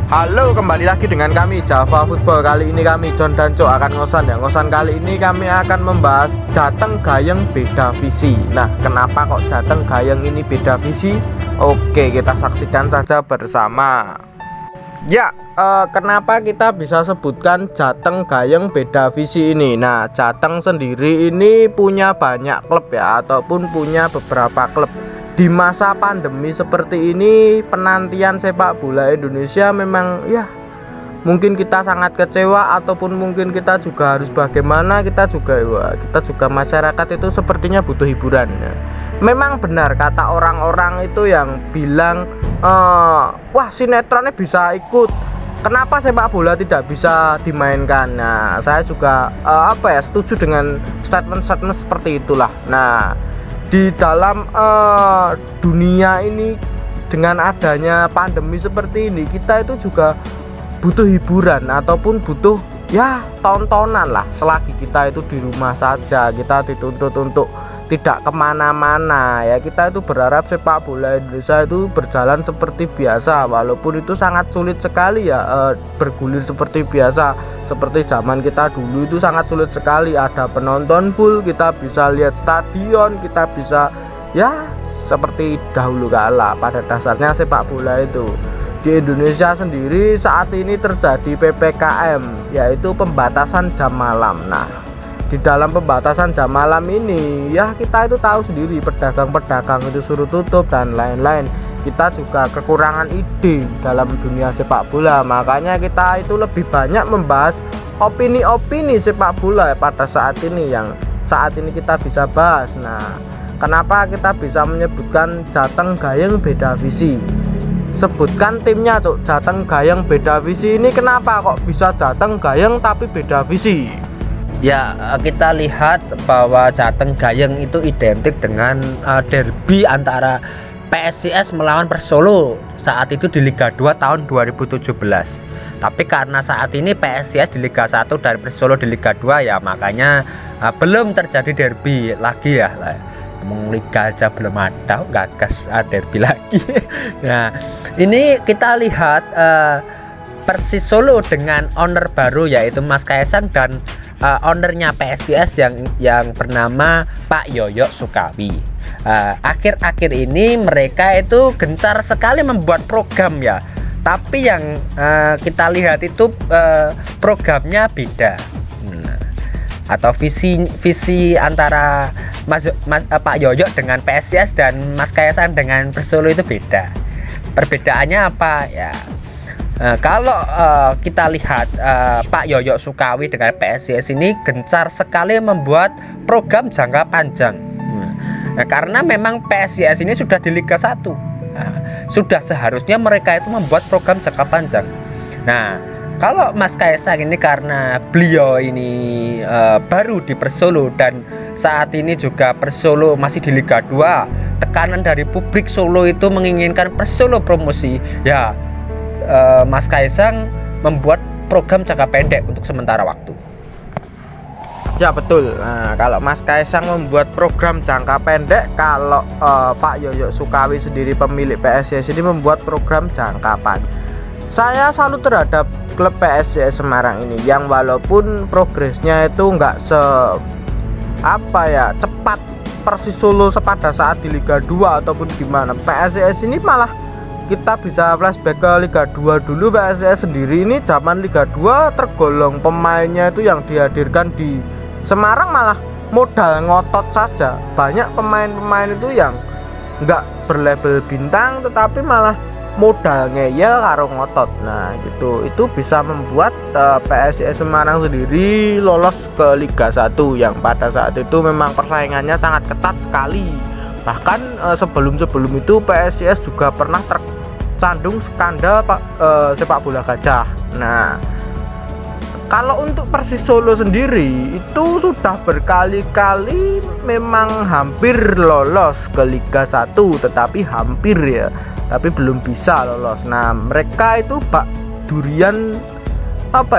Halo, kembali lagi dengan kami Java Football. Kali ini kami John dan Cok akan ngosan ya. Ngosan kali ini kami akan membahas Jateng Gayeng beda visi. Nah, kenapa kok Jateng Gayeng ini beda visi? Oke, kita saksikan saja bersama. Ya, kenapa kita bisa sebutkan Jateng Gayeng beda visi ini? Nah, Jateng sendiri ini punya banyak klub ya, ataupun punya beberapa klub. Di masa pandemi seperti ini, penantian sepak bola Indonesia memang ya mungkin kita sangat kecewa, ataupun mungkin kita juga harus bagaimana, kita juga masyarakat itu sepertinya butuh hiburan ya. Memang benar kata orang-orang itu yang bilang wah, sinetronnya bisa ikut, kenapa sepak bola tidak bisa dimainkan. Nah, saya juga setuju dengan statement-statement seperti itulah. Nah, di dalam dunia ini dengan adanya pandemi seperti ini, kita itu juga butuh hiburan ataupun butuh ya tontonan lah. Selagi kita itu di rumah saja, kita dituntut untuk tidak kemana-mana ya. Kita itu berharap sepak bola Indonesia itu berjalan seperti biasa, walaupun itu sangat sulit sekali ya, bergulir seperti biasa. Seperti zaman kita dulu itu sangat sulit sekali, ada penonton full, kita bisa lihat stadion, kita bisa ya seperti dahulu kala. Pada dasarnya sepak bola itu di Indonesia sendiri saat ini terjadi PPKM, yaitu pembatasan jam malam. Nah, di dalam pembatasan jam malam ini ya kita itu tahu sendiri, pedagang-pedagang itu suruh tutup dan lain-lain. Kita juga kekurangan ide dalam dunia sepak bola, makanya kita itu lebih banyak membahas opini-opini sepak bola pada saat ini yang saat ini kita bisa bahas. Nah, kenapa kita bisa menyebutkan Jateng Gayeng beda visi? Sebutkan timnya, Cuk. Jateng Gayeng beda visi ini kenapa kok bisa Jateng Gayeng tapi beda visi? Ya, kita lihat bahwa Jateng Gayeng itu identik dengan derby antara PSIS melawan Persolo saat itu di Liga 2 tahun 2017. Tapi karena saat ini PSIS di Liga 1 dan Persolo di Liga 2 ya, makanya belum terjadi derby lagi ya. Ngomong Liga aja belum ada, gagas derby lagi. Nah, ini kita lihat Persis Solo dengan owner baru yaitu Mas Kaisang dan ownernya PSIS yang bernama Pak Yoyo Sukawi. Akhir-akhir ini mereka itu gencar sekali membuat program ya, tapi yang kita lihat itu programnya beda, atau visi antara Pak Yoyo dengan PSIS dan Mas Kaisang dengan Persolo itu beda. Perbedaannya apa ya? Kalau kita lihat Pak Yoyo Sukawi dengan PSIS ini gencar sekali membuat program jangka panjang. Nah, karena memang PSIS ini sudah di Liga 1, sudah seharusnya mereka itu membuat program jangka panjang. Nah, kalau Mas Kaisang ini karena beliau ini baru di Persolo dan saat ini juga Persolo masih di Liga 2, tekanan dari publik Solo itu menginginkan Persolo promosi ya. Mas Kaisang membuat program jangka pendek untuk sementara waktu. Ya betul. Nah, kalau Mas Kaisang membuat program jangka pendek, kalau Pak Yoyo Sukawi sendiri pemilik PSIS ini membuat program jangka panjang. Saya salut terhadap klub PSIS Semarang ini yang walaupun progresnya itu nggak cepat Persis Solo pada saat di Liga 2 ataupun gimana. PSIS ini malah kita bisa flashback ke Liga 2 dulu. PSIS sendiri ini zaman Liga 2 tergolong pemainnya itu yang dihadirkan di Semarang malah modal ngotot saja. Banyak pemain-pemain itu yang nggak berlabel bintang tetapi malah modal ngeyel karo ngotot. Nah gitu, itu bisa membuat PSIS Semarang sendiri lolos ke Liga 1 yang pada saat itu memang persaingannya sangat ketat sekali. Bahkan sebelum itu PSIS juga pernah tercandung skandal sepak bola gajah. Nah, kalau untuk Persis Solo sendiri itu sudah berkali-kali memang hampir lolos ke Liga 1, tetapi hampir ya, tapi belum bisa lolos. Nah, mereka itu Pak Durian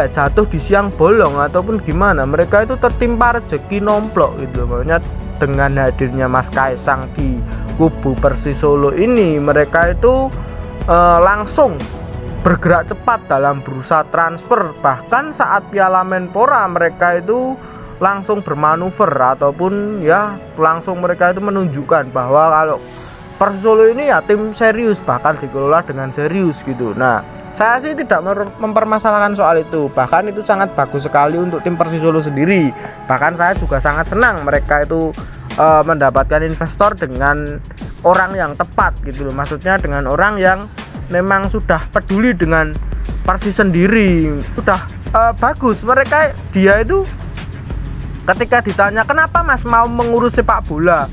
jatuh di siang bolong ataupun gimana, mereka itu tertimpa rezeki nomplok gitu. Makanya dengan hadirnya Mas Kaisang di kubu Persis Solo ini, mereka itu langsung bergerak cepat dalam berusaha transfer. Bahkan saat Piala Menpora mereka itu langsung bermanuver ataupun ya langsung mereka itu menunjukkan bahwa kalau Persis Solo ini ya tim serius, bahkan dikelola dengan serius gitu. Nah, saya sih tidak mempermasalahkan soal itu, bahkan itu sangat bagus sekali untuk tim Persis Solo sendiri. Bahkan saya juga sangat senang mereka itu mendapatkan investor dengan orang yang tepat gitu loh, maksudnya dengan orang yang memang sudah peduli dengan Persis sendiri. Sudah bagus mereka. Dia itu ketika ditanya kenapa Mas mau mengurus sepak bola,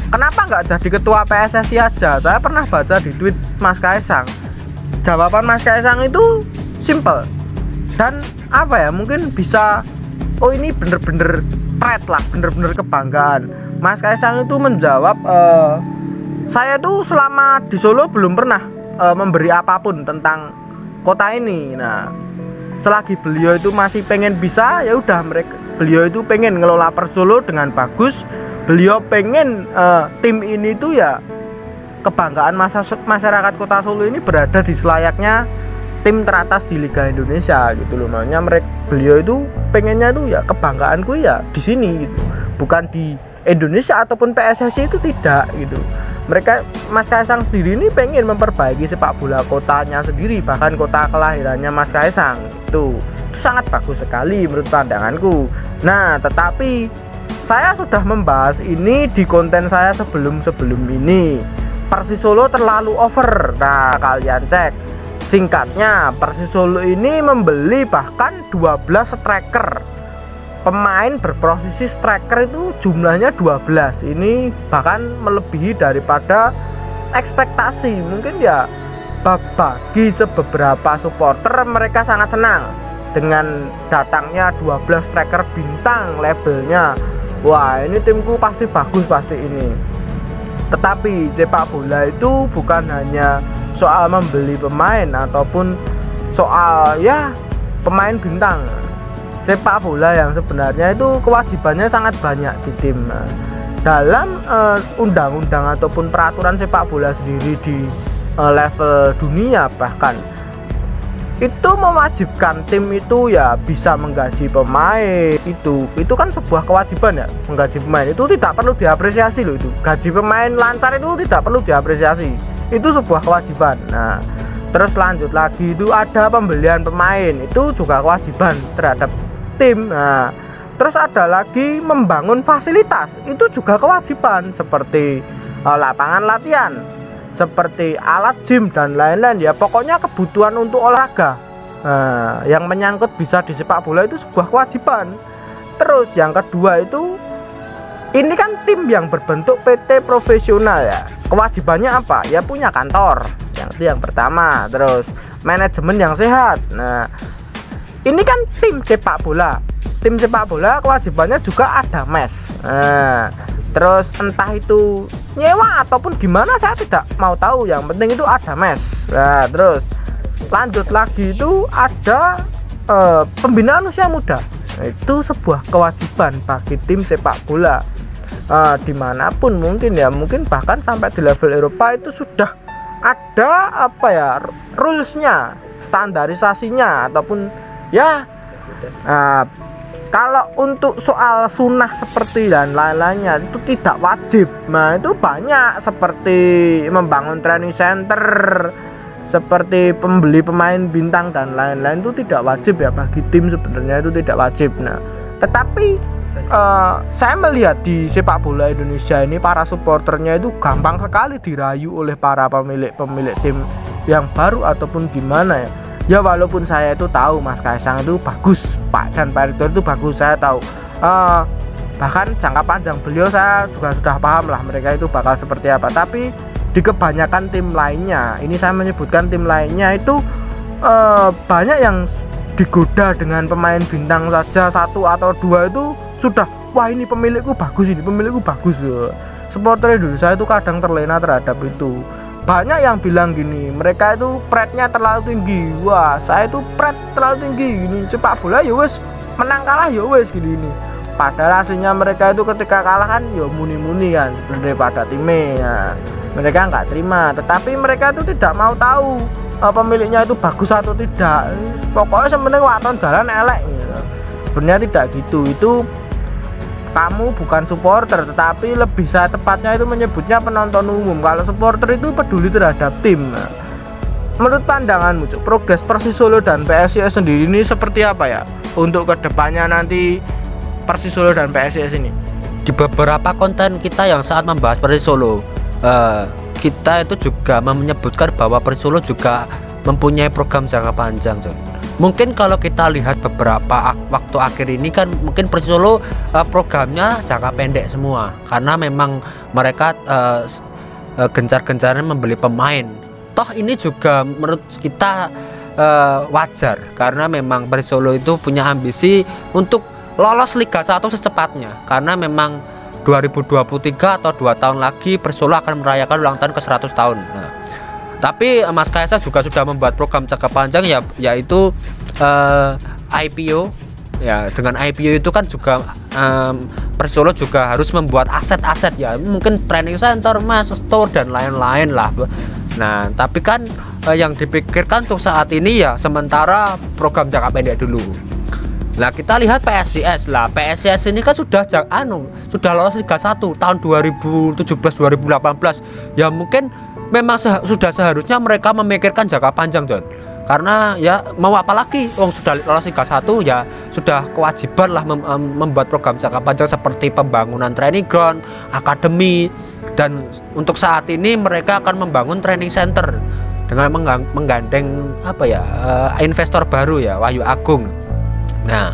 kenapa nggak jadi ketua PSSI aja, saya pernah baca di tweet Mas Kaisang. Jawaban Mas Kaisang itu simple dan apa ya, mungkin bisa, oh ini bener-bener pride lah, bener-bener kebanggaan. Mas Kaisang itu menjawab, saya tuh selama di Solo belum pernah memberi apapun tentang kota ini. Nah, selagi beliau itu masih pengen bisa, ya udah beliau itu pengen ngelola Persis Solo dengan bagus. Beliau pengen tim ini tuh ya kebanggaan masyarakat kota Solo ini berada di selayaknya tim teratas di Liga Indonesia gitu loh. Makanya beliau itu pengennya itu ya kebanggaanku ya di sini gitu, bukan di Indonesia ataupun PSSI itu tidak gitu. Mereka, Mas Kaisang sendiri ini pengen memperbaiki sepak bola kotanya sendiri, bahkan kota kelahirannya Mas Kaisang itu sangat bagus sekali menurut pandanganku. Nah, tetapi saya sudah membahas ini di konten saya sebelum ini. Persis Solo terlalu over. Nah, kalian cek singkatnya, Persis Solo ini membeli bahkan 12 striker. Pemain berposisi striker itu jumlahnya 12. Ini bahkan melebihi daripada ekspektasi. Mungkin ya bagi beberapa supporter mereka sangat senang dengan datangnya 12 striker bintang labelnya. Wah, ini timku pasti bagus pasti ini. Tetapi sepak bola itu bukan hanya soal membeli pemain ataupun soal ya pemain bintang. Sepak bola yang sebenarnya itu kewajibannya sangat banyak di tim. Dalam undang-undang ataupun peraturan sepak bola sendiri di level dunia bahkan itu mewajibkan tim itu ya bisa menggaji pemain. Itu kan sebuah kewajiban ya, menggaji pemain itu tidak perlu diapresiasi loh. Itu gaji pemain lancar itu tidak perlu diapresiasi, itu sebuah kewajiban. Nah, terus lanjut lagi itu ada pembelian pemain, itu juga kewajiban terhadap tim. Nah, terus ada lagi membangun fasilitas, itu juga kewajiban seperti lapangan latihan, seperti alat gym dan lain-lain ya, pokoknya kebutuhan untuk olahraga yang menyangkut bisa di sepak bola itu sebuah kewajiban. Terus yang kedua itu, ini kan tim yang berbentuk PT profesional ya, kewajibannya apa ya, punya kantor, itu yang pertama. Terus manajemen yang sehat. Nah, ini kan tim sepak bola kewajibannya juga ada mes. Nah, terus entah itu nyewa ataupun gimana saya tidak mau tahu, yang penting itu ada mes. Nah, terus lanjut lagi itu ada pembinaan usia muda. Itu sebuah kewajiban bagi tim sepak bola dimanapun mungkin ya, mungkin bahkan sampai di level Eropa itu sudah ada apa ya, rulesnya, standarisasinya ataupun ya kalau untuk soal sunnah seperti dan lain-lainnya itu tidak wajib. Nah, itu banyak seperti membangun training center, seperti pembeli pemain bintang dan lain-lain, itu tidak wajib ya bagi tim, sebenarnya itu tidak wajib. Nah, tetapi saya melihat di sepak bola Indonesia ini para supporternya itu gampang sekali dirayu oleh para pemilik tim yang baru ataupun gimana ya. Ya walaupun saya itu tahu Mas Kaisang itu bagus, Pak dan Pak Erick Thohir itu bagus, saya tahu. Bahkan jangka panjang beliau saya juga sudah paham lah mereka itu bakal seperti apa. Tapi di kebanyakan tim lainnya, ini saya menyebutkan tim lainnya itu banyak yang digoda dengan pemain bintang saja, 1 atau 2 itu sudah, wah ini pemilikku bagus, ini pemilikku bagus. Supporter Indonesia itu kadang terlena terhadap itu. Banyak yang bilang gini, mereka itu pride-nya terlalu tinggi. Wah, saya itu pride terlalu tinggi gini, sepak bola ya wes menang kalah ya wes gini. Padahal aslinya mereka itu ketika kalah kan ya muni-muni kan seperti pada timnya. Mereka nggak terima, tetapi mereka itu tidak mau tahu pemiliknya itu bagus atau tidak, pokoknya sebenarnya waton jalan elek gitu. Sebenarnya tidak gitu, itu kamu bukan supporter, tetapi lebih saya tepatnya itu menyebutnya penonton umum. Kalau supporter itu peduli terhadap tim. Menurut pandanganmu, Cuk, progres Persis Solo dan PSIS sendiri ini seperti apa ya untuk kedepannya nanti Persis Solo dan PSIS ini? Di beberapa konten kita yang saat membahas Persis Solo, kita itu juga menyebutkan bahwa Persis Solo juga mempunyai program jangka panjang, John. Mungkin kalau kita lihat beberapa waktu akhir ini kan mungkin Persis Solo programnya jangka pendek semua, karena memang mereka gencar-gencarnya membeli pemain. Toh ini juga menurut kita wajar, karena memang Persis Solo itu punya ambisi untuk lolos Liga 1 secepatnya, karena memang 2023 atau 2 tahun lagi Persis Solo akan merayakan ulang tahun ke 100 tahun. Nah, tapi Mas Kaisang juga sudah membuat program jangka panjang ya, yaitu IPO ya. Dengan IPO itu kan juga Persis Solo juga harus membuat aset-aset ya, mungkin training center, mas, store dan lain-lain lah. Nah, tapi kan yang dipikirkan untuk saat ini ya sementara program jangka pendek dulu. Nah, kita lihat PSIS lah. PSIS ini kan sudah sudah lolos Liga 1 tahun 2017-2018. Ya mungkin memang sudah seharusnya mereka memikirkan jangka panjang, John. Karena ya mau apa lagi, sudah lolos Liga 1 ya sudah kewajiban lah membuat program jangka panjang seperti pembangunan training ground, akademi, dan untuk saat ini mereka akan membangun training center dengan menggandeng investor baru ya, Wahyu Agung. Nah,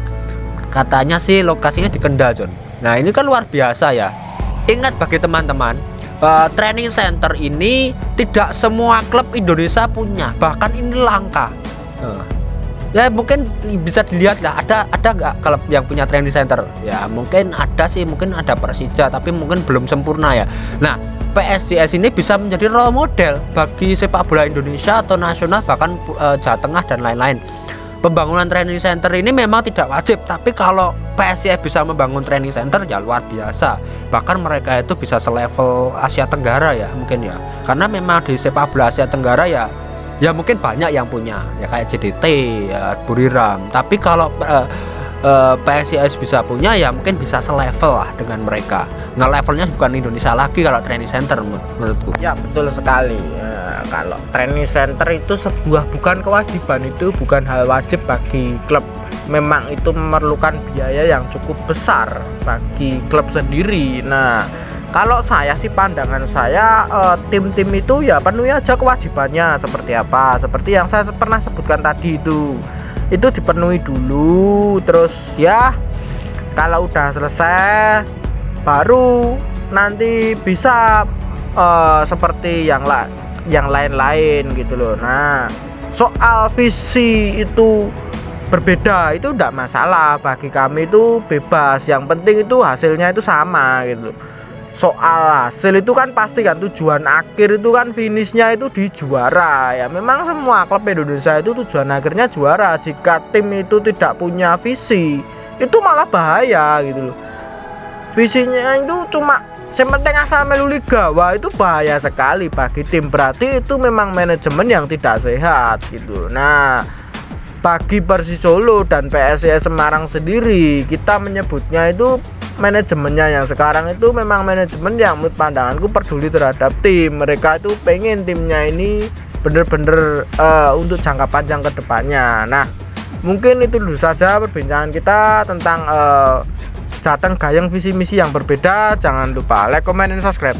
katanya sih lokasinya di Kendal, John. Nah, ini kan luar biasa ya. Ingat bagi teman-teman, training center ini tidak semua klub Indonesia punya, bahkan ini langka. Ya mungkin bisa dilihat lah, ada nggak klub yang punya training center? Ya mungkin ada sih, mungkin ada Persija, tapi mungkin belum sempurna ya. Nah, PSIS ini bisa menjadi role model bagi sepak bola Indonesia atau nasional, bahkan Jawa Tengah dan lain-lain. Pembangunan training center ini memang tidak wajib, tapi kalau PSIS bisa membangun training center ya luar biasa. Bahkan mereka itu bisa selevel Asia Tenggara ya mungkin ya, karena memang di sepak bola Asia Tenggara ya mungkin banyak yang punya ya, kayak JDT ya, Buriram. Tapi kalau PSIS bisa punya ya mungkin bisa selevel lah dengan mereka. Nah, levelnya bukan Indonesia lagi kalau training center menurutku. Ya betul sekali. Kalau training center itu bukan kewajiban, itu bukan hal wajib bagi klub. Memang itu memerlukan biaya yang cukup besar bagi klub sendiri. Nah, kalau saya sih, pandangan saya, tim-tim itu ya penuhi aja kewajibannya. Seperti apa? Seperti yang saya pernah sebutkan tadi itu dipenuhi dulu, terus ya kalau udah selesai baru nanti bisa seperti yang lain-lain gitu loh. Nah, soal visi itu berbeda itu enggak masalah, bagi kami itu bebas, yang penting itu hasilnya itu sama gitu. Soal hasil itu kan pasti kan, tujuan akhir itu kan finishnya itu di juara ya. Memang semua klub Indonesia itu tujuan akhirnya juara. Jika tim itu tidak punya visi, itu malah bahaya gitu loh. Visinya itu cuma sementing asal melu liga, wah itu bahaya sekali bagi tim. Berarti itu memang manajemen yang tidak sehat gitu. Nah, bagi Persis Solo dan PSIS Semarang sendiri, kita menyebutnya itu manajemennya yang sekarang itu memang manajemen yang menurut pandanganku peduli terhadap tim. Mereka itu pengen timnya ini bener-bener untuk jangka panjang ke depannya. Nah, mungkin itu dulu saja perbincangan kita tentang Jateng Gayeng visi misi yang berbeda. Jangan lupa like, comment, dan subscribe.